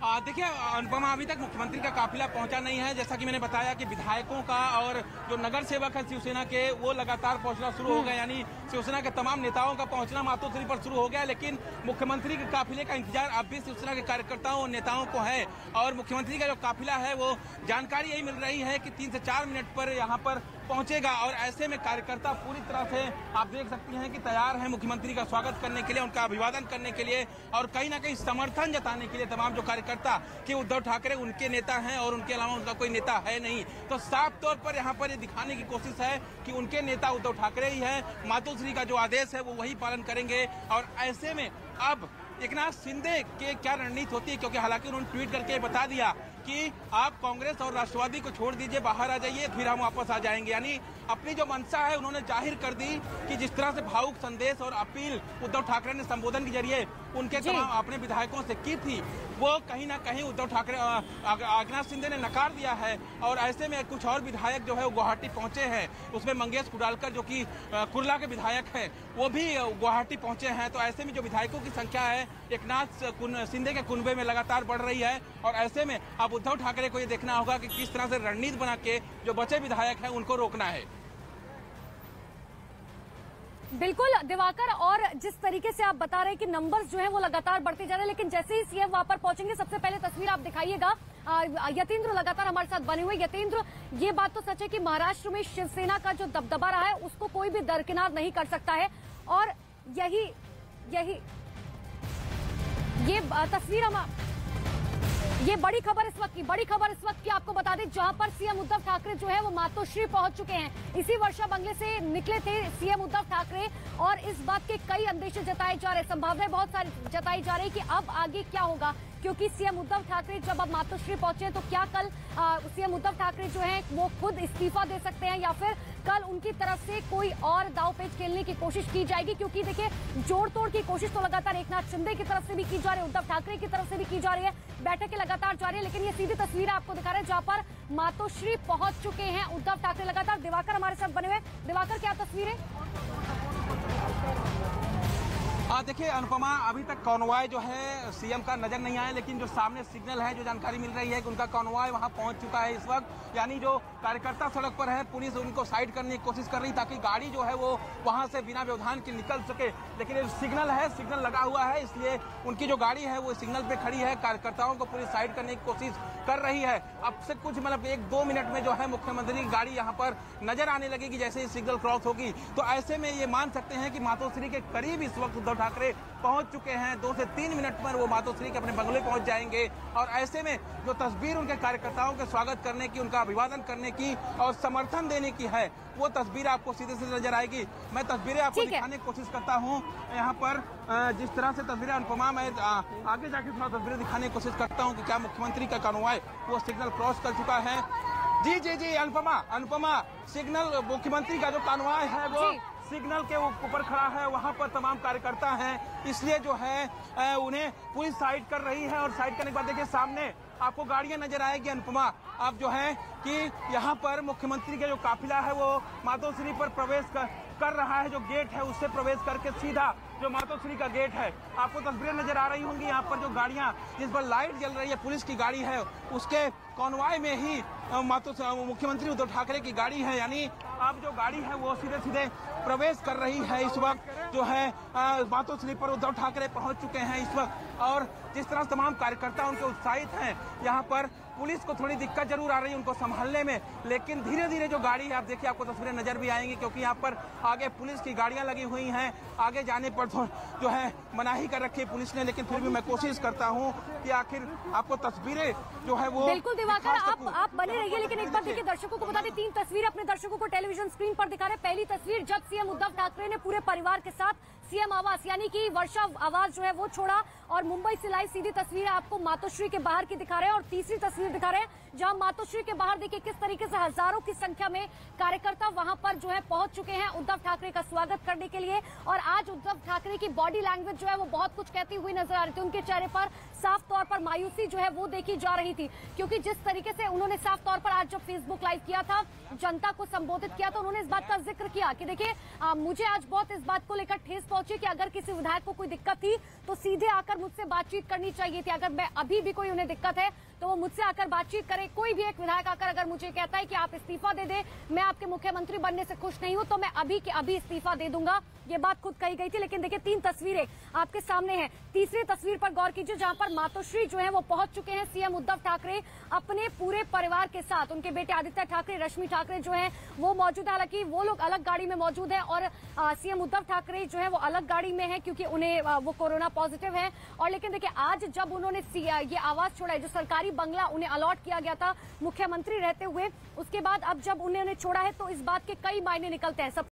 देखिए अनुपमा, अभी तक मुख्यमंत्री का काफिला पहुंचा नहीं है। जैसा कि मैंने बताया कि विधायकों का और जो नगर सेवक है शिवसेना के, वो लगातार पहुंचना शुरू हो गए। यानी शिवसेना के तमाम नेताओं का पहुंचना मातोश्री पर शुरू हो गया। लेकिन मुख्यमंत्री के काफिले का इंतजार अब भी शिवसेना के कार्यकर्ताओं और नेताओं को है। और मुख्यमंत्री का जो काफिला है, वो जानकारी यही मिल रही है कि 3 से 4 मिनट पर यहाँ पर पहुंचेगा। और ऐसे में कार्यकर्ता पूरी तरह से आप देख सकती हैं कि तैयार हैं मुख्यमंत्री का स्वागत करने के लिए, उनका अभिवादन करने के लिए और कहीं ना कहीं समर्थन जताने के लिए। तमाम जो कार्यकर्ता कि उद्धव ठाकरे उनके नेता हैं और उनके अलावा उनका कोई नेता है नहीं, तो साफ तौर पर यहाँ पर ये दिखाने की कोशिश है कि उनके नेता उद्धव ठाकरे ही है। मातोश्री का जो आदेश है वो वही पालन करेंगे। और ऐसे में अब एकनाथ शिंदे के क्या रणनीति होती है, क्योंकि हालांकि उन्होंने ट्वीट करके बता दिया कि आप कांग्रेस और राष्ट्रवादी को छोड़ दीजिए, बाहर आ जाइए, फिर हम वापस आ जाएंगे। यानी अपनी जो मंशा है उन्होंने जाहिर कर दी कि जिस तरह से भावुक संदेश और अपील उद्धव ठाकरे ने संबोधन के जरिए उनके तमाम अपने विधायकों से की थी, वो कहीं ना कहीं उद्धव ठाकरे एकनाथ शिंदे ने नकार दिया है। और ऐसे में कुछ और विधायक जो है वो गुवाहाटी पहुंचे हैं। उसमें मंगेश कुडालकर जो कि कुर्ला के विधायक है, वो भी गुवाहाटी पहुंचे हैं। तो ऐसे में जो विधायकों की संख्या है एकनाथ शिंदे के कुनबे में लगातार बढ़ रही है। और ऐसे में अब उद्धव ठाकरे को ये देखना होगा कि किस तरह से रणनीति बना के जो बचे विधायक हैं उनको रोकना है। बिल्कुल दिवाकर, और जिस तरीके से आप बता रहे हैं कि नंबर्स जो हैं वो लगातार बढ़ते जा रहे हैं, लेकिन जैसे ही सीएम वहां पर पहुंचेंगे, सबसे पहले तस्वीर आप दिखाइएगा। यतीन्द्र लगातार हमारे साथ बने हुए। यतीन्द्र, ये बात तो सच है कि महाराष्ट्र में शिवसेना का जो दबदबा रहा है उसको कोई भी दरकिनार नहीं कर सकता है। और यही ये तस्वीर ये बड़ी खबर इस वक्त की आपको बता दें, जहां पर सीएम उद्धव ठाकरे जो है वो मातोश्री पहुंच चुके हैं। इसी वर्षा बंगले से निकले थे सीएम उद्धव ठाकरे और इस बात के कई अंदेशे जताए जा रहे, संभावनाएं बहुत सारी जताई जा रही कि अब आगे क्या होगा, क्योंकि सीएम उद्धव ठाकरे जब अब मातोश्री पहुंचे तो क्या कल सीएम उद्धव ठाकरे जो है वो खुद इस्तीफा दे सकते हैं या फिर कल उनकी तरफ से कोई और दांवपेच खेलने की कोशिश की जाएगी। क्योंकि देखिए, जोड़ तोड़ की कोशिश तो लगातार एकनाथ शिंदे की तरफ से भी की जा रही है, उद्धव ठाकरे की तरफ से भी की जा रही है, बैठकें लगातार जारी है। लेकिन ये सीधी तस्वीर आपको दिखा रहे हैं जहां पर मातोश्री पहुंच चुके हैं उद्धव ठाकरे लगातार। दिवाकर हमारे साथ बने हुए। दिवाकर, क्या तस्वीर है? देखिए अनुपमा, अभी तक कॉन्वॉय जो है सीएम का नजर नहीं आया, लेकिन जो सामने सिग्नल है, जो जानकारी मिल रही है कि उनका कॉन्वॉय वहां पहुंच चुका है इस वक्त। यानी जो कार्यकर्ता सड़क पर है, पुलिस उनको साइड करने की कोशिश कर रही ताकि गाड़ी जो है वो वहां से बिना व्यवधान के निकल सके। लेकिन ये सिग्नल है, सिग्नल लगा हुआ है, इसलिए उनकी जो गाड़ी है वो सिग्नल पे खड़ी है। कार्यकर्ताओं को पुलिस साइड करने की कोशिश कर रही है। अब से कुछ 1-2 मिनट में जो है मुख्यमंत्री की गाड़ी यहाँ पर नजर आने लगेगी जैसे ही सिग्नल क्रॉस होगी। तो ऐसे में ये मान सकते हैं कि मातोश्री के करीब इस वक्त उद्धव ठाकरे पहुंच चुके हैं। 2 से 3 मिनट पर वो मातोश्री के अपने बंगले पहुंच जाएंगे। और ऐसे में जो तस्वीर उनके कार्यकर्ताओं के स्वागत करने की, उनका अभिवादन करने की और समर्थन देने की है, वो तस्वीर आपको सीधे से नजर आएगी। मैं तस्वीरें आपको दिखाने की कोशिश करता हूँ यहाँ पर। जिस तरह से तस्वीरें अनुपमा, मैं आगे जाके थोड़ा तस्वीरें दिखाने की कोशिश करता हूँ कि क्या मुख्यमंत्री का कॉन्वॉय वो सिग्नल क्रॉस कर चुका है। जी अनुपमा, सिग्नल मुख्यमंत्री का जो कॉन्वॉय है वो सिग्नल के ऊपर खड़ा है, वहां पर तमाम कार्यकर्ता हैं, इसलिए जो है उन्हें पुलिस साइड कर रही है। और साइड करने के बाद देखिए सामने आपको गाड़ियां नजर आएगी अनुपमा। अब जो है कि यहाँ पर मुख्यमंत्री का जो काफिला है वो मातोश्री पर प्रवेश कर रहा है। जो गेट है उससे प्रवेश करके सीधा जो मातोश्री का गेट है, आपको तस्वीरें नजर आ रही होंगी। यहाँ पर जो गाड़ियां जिस पर लाइट जल रही है, पुलिस की गाड़ी है, उसके कॉन्वॉय में ही मुख्यमंत्री उद्धव ठाकरे की गाड़ी है। यानी अब जो गाड़ी है वो सीधे सीधे प्रवेश कर रही है। इस वक्त जो है मातोश्री पर उद्धव ठाकरे पहुंच चुके हैं इस वक्त। और जिस तरह तमाम कार्यकर्ता उनके उत्साहित हैं, यहाँ पर पुलिस को थोड़ी दिक्कत जरूर आ रही है उनको संभालने में, लेकिन धीरे धीरे जो गाड़ी है, आप देखिए आपको तस्वीरें नजर भी आएंगी, क्योंकि यहाँ पर आगे पुलिस की गाड़ियां लगी हुई हैं। आगे जाने पर जो है मनाही कर रखी है पुलिस ने, लेकिन फिर भी मैं कोशिश करता हूँ कि आखिर आपको तस्वीरें जो है वो बिल्कुल दिवाकर आप बने रहिए। लेकिन एक बार देखिए, दर्शकों को बता दें, 3 तस्वीरें अपने दर्शकों को टेलीविजन स्क्रीन पर दिखा रहे। पहली तस्वीर जब सीएम उद्धव ठाकरे ने पूरे परिवार के साथ सीएम आवास यानी कि वर्षा आवास जो है वो छोड़ा और मुंबई से लाई सीधी तस्वीर आपको मातोश्री के बाहर की दिखा रहे हैं। और तीसरी तस्वीर तस्वीर दिखा रहे हैं, जहां मातोश्री के बाहर देखिए किस तरीके से हजारों की संख्या में कार्यकर्ता वहां पर जो है पहुंच चुके हैं उद्धव ठाकरे का स्वागत करने के लिए। और आज उद्धव ठाकरे की बॉडी लैंग्वेज जो है वो बहुत कुछ कहती हुई नजर आ रही थी। उनके चेहरे पर साफ तौर पर मायूसी जो है वो देखी जा रही थी, क्योंकि जिस तरीके से उन्होंने साफ तौर पर आज जब फेसबुक लाइव किया था, जनता को संबोधित किया, तो उन्होंने इस बात का जिक्र किया कि देखिए मुझे आज बहुत इस बात को लेकर ठेस पहुंची कि अगर किसी विधायक को कोई दिक्कत थी तो सीधे आकर मुझसे बातचीत करनी चाहिए थी। अगर मैं अभी भी कोई उन्हें दिक्कत है तो वो मुझसे आकर बातचीत करे। कोई भी एक विधायक आकर अगर मुझे कहता है कि आप इस्तीफा दे दे, मैं आपके मुख्यमंत्री बनने से खुश नहीं हूं, तो मैं अभी के अभी इस्तीफा दे दूंगा। ये बात खुद कही गई थी। लेकिन देखिए 3 तस्वीरें आपके सामने हैं। तीसरी तस्वीर पर गौर कीजिए, जहां पर मातोश्री जो है वो पहुंच चुके हैं सीएम उद्धव ठाकरे अपने पूरे परिवार के साथ। उनके बेटे आदित्य ठाकरे, रश्मि ठाकरे जो है वो मौजूद है। हालांकि वो लोग अलग गाड़ी में मौजूद है और सीएम उद्धव ठाकरे जो है वो अलग गाड़ी में है, क्योंकि उन्हें वो कोरोना पॉजिटिव है। और लेकिन देखिए आज जब उन्होंने ये आवास छोड़ा है, जो सरकारी बंगला उन्हें अलॉट किया गया था मुख्यमंत्री रहते हुए, उसके बाद अब जब उन्होंने छोड़ा है तो इस बात के कई मायने निकलते हैं।